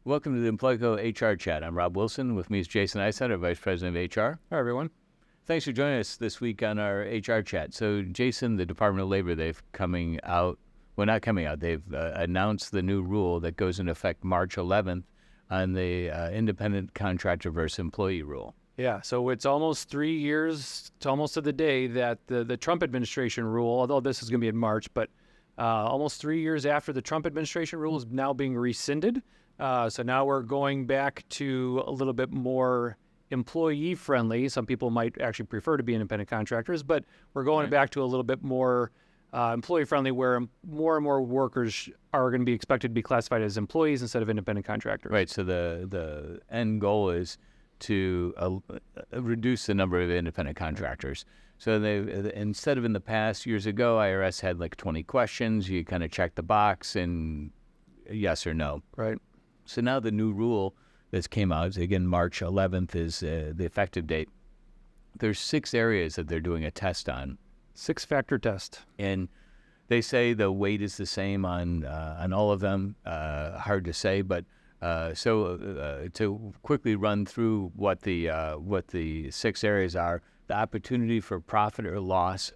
Welcome to the Employco HR Chat. I'm Rob Wilson. With me is Jason Eisenhower, Vice President of HR. Hi, everyone. Thanks for joining us this week on our HR Chat. So, Jason, the Department of Labor, they've announced the new rule that goes into effect March 11th on the independent contractor versus employee rule. Yeah, so it's almost 3 years, it's almost to the day that the Trump administration rule, although this is going to be in March, but almost 3 years after the Trump administration rule is now being rescinded. So now we're going back to a little bit more employee-friendly. Some people might actually prefer to be independent contractors, but we're going back to a little bit more employee-friendly, where more and more workers are going to be expected to be classified as employees instead of independent contractors. Right, so the end goal is to reduce the number of independent contractors. So instead of in the past, years ago, IRS had like 20 questions. You kind of check the box and yes or no. Right. So now the new rule that's came out, again, March 11th is the effective date. There's 6 areas that they're doing a test on. 6-factor test. And they say the weight is the same on all of them. Hard to say, but to quickly run through what the 6 areas are: the opportunity for profit or loss,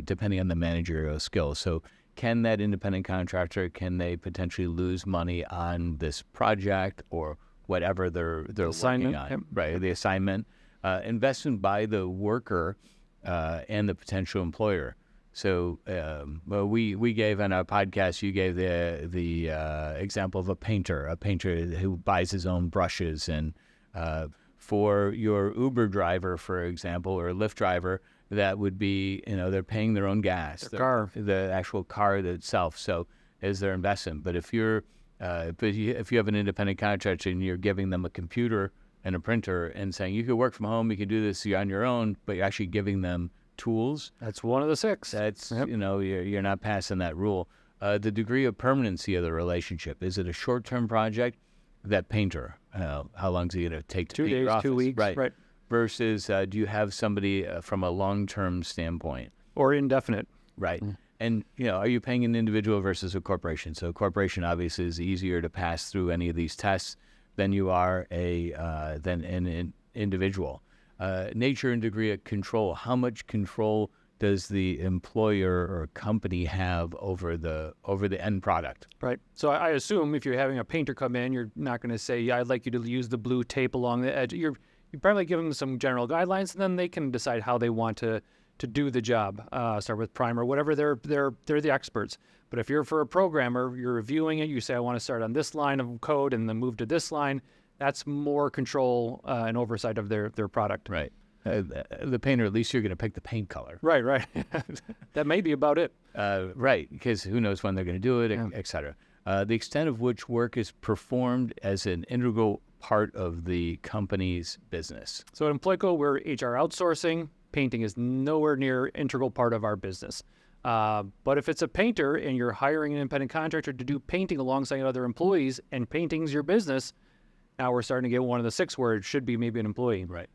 depending on the managerial skills. So can that independent contractor, can they potentially lose money on this project or whatever they're working on? Yep. Right, the assignment, investment by the worker and the potential employer. So we gave on our podcast, you gave the example of a painter who buys his own brushes. And for your Uber driver, for example, or a Lyft driver, that would be, they're paying their own gas, the actual car itself. So is their investment. But if you have an independent contractor and you're giving them a computer and a printer and saying you could work from home, you can do this on your own, but you're actually giving them tools. That's one of the 6. That's, you're not passing that rule. The degree of permanency of the relationship. Is it a short-term project? That painter, how long is he going to take to paint your office? 2 weeks, right. Versus do you have somebody from a long-term standpoint? Or indefinite. Right. And, are you paying an individual versus a corporation? So a corporation obviously is easier to pass through any of these tests than you are than an individual. Nature and degree of control. How much control does the employer or company have over the end product? Right. So I assume if you're having a painter come in, you're not going to say, yeah, I'd like you to use the blue tape along the edge. You probably give them some general guidelines, and then they can decide how they want to do the job. Start with primer, whatever. They're the experts. But if you're for a programmer, you're reviewing it. You say, I want to start on this line of code and then move to this line. That's more control and oversight of their product. Right. The painter, at least you're going to pick the paint color. Right. That may be about it. Right, because who knows when they're going to do it, et cetera. The extent of which work is performed as an integral part of the company's business. So at Employco, we're HR outsourcing. Painting is nowhere near integral part of our business. But if it's a painter and you're hiring an independent contractor to do painting alongside other employees, and painting's your business, now we're starting to get one of the 6 where it should be maybe an employee. Right.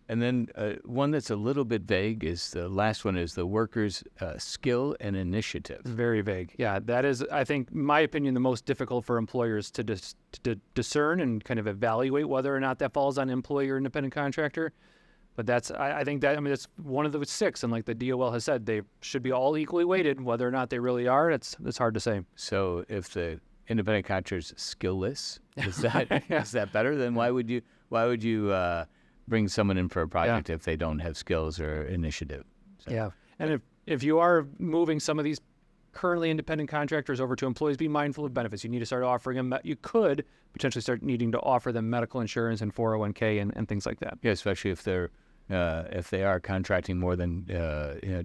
And then one that's a little bit vague is the last one, is the worker's skill and initiative. Very vague. Yeah, that is, I think, in my opinion, the most difficult for employers to discern and kind of evaluate whether or not that falls on employee or independent contractor. But I think it's one of the 6, and like the DOL has said, they should be all equally weighted. Whether or not they really are, it's hard to say. So if the independent contractor is skillless, is that better? Then why would you bring someone in for a project if they don't have skills or initiative? So. Yeah, and if you are moving some of these currently independent contractors over to employees, be mindful of benefits. You need to start offering them. You could potentially start needing to offer them medical insurance and 401k and things like that. Yeah, especially if they are contracting more than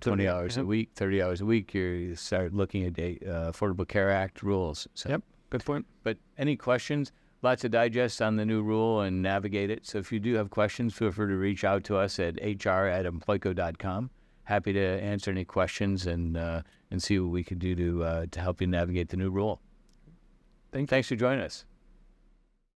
20 hours a week, 30 hours a week, you start looking at the Affordable Care Act rules. So. Yep, good point. But any questions? Lots to digest on the new rule and navigate it. So if you do have questions, feel free to reach out to us at hr@employco.com. Happy to answer any questions and see what we can do to help you navigate the new rule. Thanks for joining us.